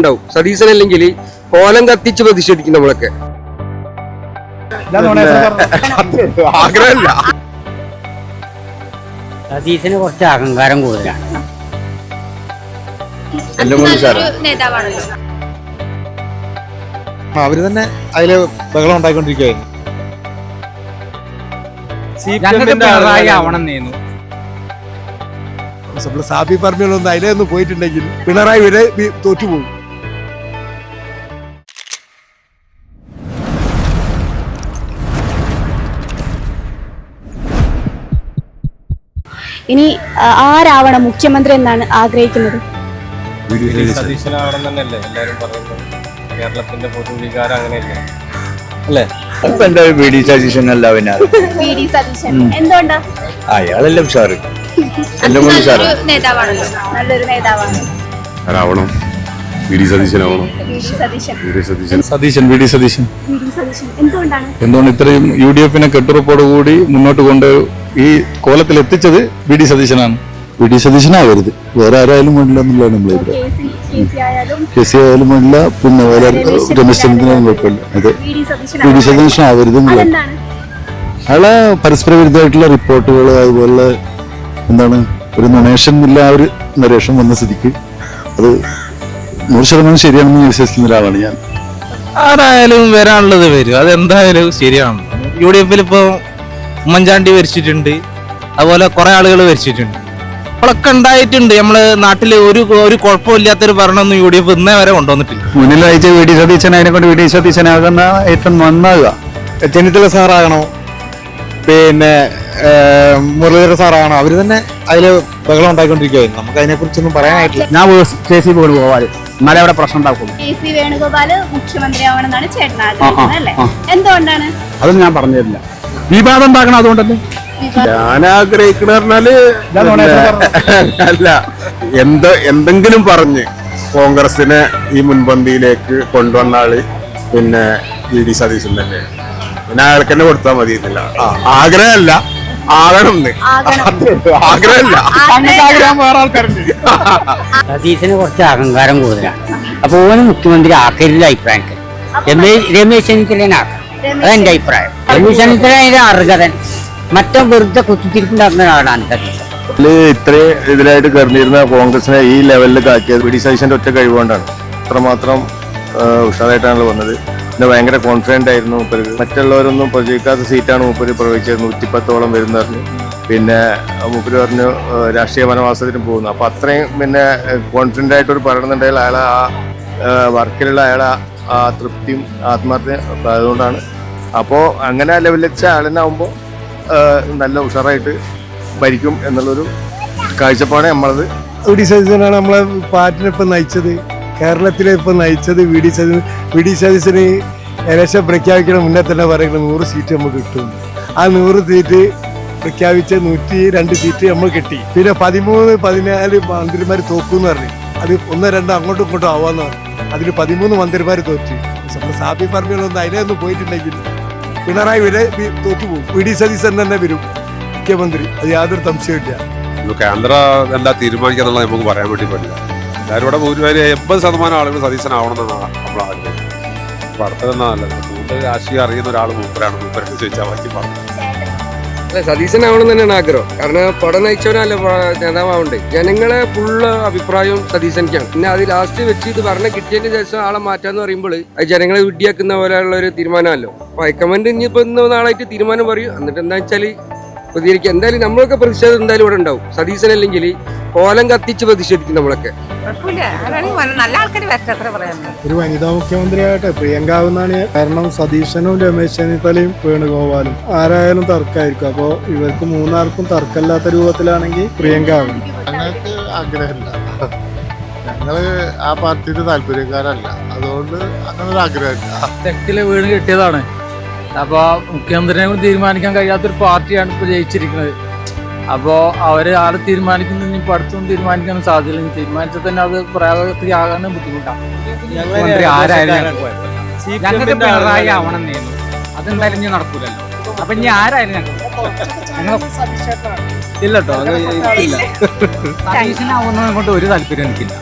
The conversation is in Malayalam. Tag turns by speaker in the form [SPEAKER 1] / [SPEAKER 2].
[SPEAKER 1] ഉണ്ടാവും. സതീശനല്ലെങ്കിൽ കോലം കത്തിച്ച് പ്രതിഷേധിക്കും നമ്മളൊക്കെ. ആഗ്രഹമില്ല.
[SPEAKER 2] സതീശന് കുറച്ച് അഹങ്കാരം കൂടുതലാണ്.
[SPEAKER 3] അവര് തന്നെ അതില് ബഹളം ഉണ്ടായിക്കൊണ്ടിരിക്കുകയായിരുന്നു. സാബി പറമ്പിലൊന്നും അതിലൊന്നും പോയിട്ടുണ്ടെങ്കിൽ പിണറായി വരെ തോറ്റുപോകും.
[SPEAKER 4] ഇനി ആരാവണം മുഖ്യമന്ത്രി എന്നാണ് ആഗ്രഹിക്കുന്നത്?
[SPEAKER 5] സതീശനാവണം തന്നെയല്ലേ എല്ലാരും പറയുന്നത്. കേരളത്തിന്റെ പൊതുവികാരം അങ്ങനെയല്ലേ അല്ലേ?
[SPEAKER 4] എന്തുകൊണ്ടാ?
[SPEAKER 6] അയാളെല്ലാം ഉഷാറ്,
[SPEAKER 4] നേതാവാണല്ലോ, നല്ലൊരു നേതാവാണ്.
[SPEAKER 6] ആരാവണം? എന്തുകൊണ്ട് ഇത്രയും UDF കെട്ടുറപ്പോടുകൂടി മുന്നോട്ട് കൊണ്ട് ഈ കോലത്തിൽ എത്തിച്ചത് വി ഡി സതീശനാണ്. വി ഡി സതീശനാവരുത്, വേറെ ആരായാലും വേണ്ടില്ല എന്നുള്ളതാണ് നമ്മളെ കെ സി ആയാലും വേണ്ടില്ല, പിന്നെ വേറെ രമേശ് ചെന്നിത്തലായാലും കുഴപ്പമില്ല. അതെ, വി ഡി സതീശനാവരുത് എന്നുള്ളത്. അയാളെ പരസ്പര വിരുദ്ധമായിട്ടുള്ള റിപ്പോർട്ടുകൾ, അതുപോലെ എന്താണ് ഒരു നൊണേഷൻ ഇല്ല, ആ ഒരു നരേഷൻ വന്ന സ്ഥിതിക്ക് അത് 100% ശരിയാണെന്ന് വിശ്വസിക്കുന്ന ഒരാളാണ് ഞാൻ.
[SPEAKER 7] ആരായാലും വരാനുള്ളത് വരും, അതെന്തായാലും ശരിയാണ്. UDF ഇപ്പോ ഉമ്മൻചാണ്ടി ഭരിച്ചിട്ടുണ്ട്, അതുപോലെ കുറെ ആളുകൾ ഭരിച്ചിട്ടുണ്ട്, അപ്പോഴൊക്കെ ഉണ്ടായിട്ടുണ്ട്. നമ്മള് നാട്ടില് ഒരു കുഴപ്പമില്ലാത്തൊരു ഭരണമൊന്നും UDF ഇന്നേ വരെ കൊണ്ടുവന്നിട്ടില്ല.
[SPEAKER 6] മുന്നിൽ അയച്ച വി ഡി സതീശൻ, അതിനെ കൊണ്ട് വി ഡി സതീശനാകുന്ന ഏറ്റവും നന്നാകുക.
[SPEAKER 3] ചെന്നിത്തല സാറാകണോ, പിന്നെ മുരളീധര സാറാകണോ, അവര് തന്നെ അതില് ബഹളം ഉണ്ടായിക്കൊണ്ടിരിക്കുകയായിരുന്നു. നമുക്ക് അതിനെ കുറിച്ചൊന്നും പറയാനായിട്ടില്ല.
[SPEAKER 6] ഞാൻ KC വേണുഗോപാൽ എന്നാലേ അവിടെ പ്രശ്നം ഉണ്ടാക്കും.
[SPEAKER 4] KC വേണുഗോപാൽ മുഖ്യമന്ത്രിയാവണമെന്നാണ് ചേട്ടൻ ആഗ്രഹിക്കുന്നത് അല്ലേ? എന്തുകൊണ്ടാണ്?
[SPEAKER 6] അതൊന്നും ഞാൻ പറഞ്ഞു തരില്ല, വിവാദം ഉണ്ടാക്കണം. അതുകൊണ്ടല്ലേ
[SPEAKER 1] ഞാൻ ആഗ്രഹിക്കണ പറഞ്ഞാല് അല്ല, എന്തെങ്കിലും പറഞ്ഞ് കോൺഗ്രസിനെ ഈ മുൻപന്തിയിലേക്ക് കൊണ്ടുവന്ന ആള് പിന്നെ വി ഡി സതീശൻ തന്നെ. പിന്നെ അയാൾക്ക് തന്നെ കൊടുത്താൽ മതി എന്നില്ല. ആഗ്രഹമല്ല, ആകണം. ആഗ്രഹമില്ല, ആഗ്രഹം വേറെ ആൾക്കാരുണ്ട്.
[SPEAKER 2] സതീശന് കുറച്ച് അഹങ്കാരം കൂടുതലാണ്. അപ്പൊ ഓന് മുഖ്യമന്ത്രി ആക്കരുത് അഭിപ്രായം. രമേശ് ചെന്നിത്തലനാക്കാം, അതെന്റെ അഭിപ്രായം. രമേശ് ചെന്നിത്തല അതിന്റെ അർഹതൻ, മറ്റേ വെറുതെ കുത്തിത്തിരിപ്പുണ്ടാക്കുന്ന ഒരാളാണ് സതീശൻ.
[SPEAKER 6] ഇത്രയും ഇതിലായിട്ട് കയറിയിരുന്ന കോൺഗ്രസിനെ ഈ ലെവലിലേക്ക് ആക്കിയത് വി ഡി സതീശന്റെ ഒറ്റ കഴിവുകൊണ്ടാണ്. അത്രമാത്രം ഉഷാറായിട്ടാണ് വന്നത്. പിന്നെ ഭയങ്കര കോൺഫിഡന്റ് ആയിരുന്നു മൂപ്പര്. മറ്റുള്ളവരൊന്നും പ്രചരിക്കാത്ത സീറ്റാണ് മൂപ്പര് പ്രവചിച്ചത്. 110ഓളം വരുന്ന പറഞ്ഞു. പിന്നെ മൂപ്പര് പറഞ്ഞു രാഷ്ട്രീയ വനവാസത്തിന് പോകുന്നു. അപ്പൊ അത്രയും പിന്നെ കോൺഫിഡന്റ് ആയിട്ടൊരു പറയുന്നുണ്ടെങ്കിൽ അയാളെ ആ വർക്കിലുള്ള അയാളെ ആ തൃപ്തിയും ആത്മാർത്ഥയും അതുകൊണ്ടാണ്. അപ്പോൾ അങ്ങനെ ലെവലിച്ച ആളിനാവുമ്പോൾ നല്ല ഉഷാറായിട്ട് ഭരിക്കും എന്നുള്ളൊരു കാഴ്ചപ്പാട് നമ്മളത്.
[SPEAKER 3] വി ഡി സതീശനാണ് നമ്മളെ പാർട്ടിനെ ഇപ്പൊ നയിച്ചത്, കേരളത്തിലെ ഇപ്പൊ നയിച്ചത്. വി ഡി സതീശന് ഇലക്ഷൻ പ്രഖ്യാപിക്കണം മുന്നേ തന്നെ പറയുന്നത് 100 സീറ്റ് നമുക്ക് കിട്ടും. ആ 100 സീറ്റ് പ്രഖ്യാപിച്ച 102 സീറ്റ് നമ്മൾ കിട്ടി. പിന്നെ 13-14 മന്ത്രിമാർ തോക്കൂന്ന് പറഞ്ഞു. അത് 1-2 അങ്ങോട്ടും ഇങ്ങോട്ടും ആവാന്ന് പറഞ്ഞു. അതിൽ 13 മന്ത്രിമാർ തോറ്റു. സാബി പറമ്പിലൊന്നും അതിലൊന്നും പോയിട്ടുണ്ടെങ്കിൽ പിണറായി വരെ തോറ്റുപോകും. വി ഡി സതീശൻ തന്നെ വരും മുഖ്യമന്ത്രി, അത് യാതൊരു സംശയമില്ല.
[SPEAKER 8] കേന്ദ്രം എന്താ തീരുമാനിക്കാന്നുള്ളത് നമുക്ക് പറയാൻ വേണ്ടി പറ്റില്ല. എല്ലാവരും ഇവിടെ ഭൂരിഭാഗം 80% ആളുകൾ സതീശനാവണമെന്നാണ് നമ്മൾ ആഗ്രഹിക്കുന്നത്. അപ്പൊ അടുത്തതെന്നാ നല്ലത്. കൂടുതൽ രാഷ്ട്രീയം അറിയുന്ന ഒരാൾ മൂപ്പരാണ്. മൂപ്പരെ ചോദിച്ചാൽ ബാക്കി പറഞ്ഞു.
[SPEAKER 1] അല്ല, സതീശനാവണം തന്നെയാണ് ആഗ്രഹം. കാരണം പടം നയിച്ചവനല്ല നേതാവാവണ്ടേ. ജനങ്ങളെ ഫുള്ള് അഭിപ്രായവും സതീശനിക്കാണ്. പിന്നെ അത് ലാസ്റ്റ് വെച്ച് ഇത് ഭരണം കിട്ടിയതിന് ശേഷം ആളെ മാറ്റാന്ന് പറയുമ്പോൾ അത് ജനങ്ങളെ വിഡ്ഢിയാക്കുന്ന പോലെയുള്ള ഒരു തീരുമാനമല്ലോ. അപ്പൊ ഹൈക്കമാൻഡ് ഇനിയിപ്പോ ഇന്ന് നാളായിട്ട് തീരുമാനം പറയും. എന്നിട്ട് എന്താ വെച്ചാല് പ്രതികരിക്കുക. എന്തായാലും നമ്മളൊക്കെ പ്രതിഷേധം എന്തായാലും ഇവിടെ ഉണ്ടാവും. സതീശനല്ലെങ്കിൽ കോലം കത്തിച്ച് പ്രതിഷേധിക്കും നമ്മളൊക്കെ.
[SPEAKER 3] ഒരു വനിതാ മുഖ്യമന്ത്രിയാകട്ടെ പ്രിയങ്കാവെന്നാണ്. കാരണം സതീശനും രമേശ് ചെന്നിത്തലയും വേണുഗോപാലും ആരായാലും തർക്കമായിരിക്കും. അപ്പോ ഇവർക്ക് മൂന്നാർക്കും തർക്കമില്ലാത്ത രൂപത്തിലാണെങ്കിൽ പ്രിയങ്കാവും.
[SPEAKER 9] ഞങ്ങൾക്ക് ആഗ്രഹമില്ല, ഞങ്ങള് ആ പാർട്ടിയുടെ താല്പര്യക്കാരല്ല, അതുകൊണ്ട് അങ്ങനെ ഒരു ആഗ്രഹമില്ല.
[SPEAKER 7] തെക്കിലെ വീണ് കിട്ടിയതാണ്. അപ്പൊ മുഖ്യമന്ത്രിനെ കൊണ്ട് തീരുമാനിക്കാൻ കഴിയാത്തൊരു പാർട്ടിയാണ് ഇപ്പൊ ജയിച്ചിരിക്കുന്നത്. അപ്പോ അവര് ആളെ തീരുമാനിക്കുന്നത് ഇനിയിപ്പോ അടുത്തൊന്നും തീരുമാനിക്കാനും സാധ്യതയില്ല. തീരുമാനിച്ചാൽ തന്നെ അത് പ്രായോഗികത്തിലാകാനും ബുദ്ധിമുട്ടാണ്.
[SPEAKER 2] ഞങ്ങൾക്ക് പിണറായി ആവണം നേരുന്നു, അതെന്തായാലും ഇനി നടക്കൂലല്ലോ. അപ്പൊ ഇനി ആരായാലും ഞങ്ങൾ
[SPEAKER 7] ഇല്ലട്ടോ,
[SPEAKER 2] സതീശനാവുന്നതിനെ കൊണ്ട് ഒരു താല്പര്യം എനിക്കില്ല.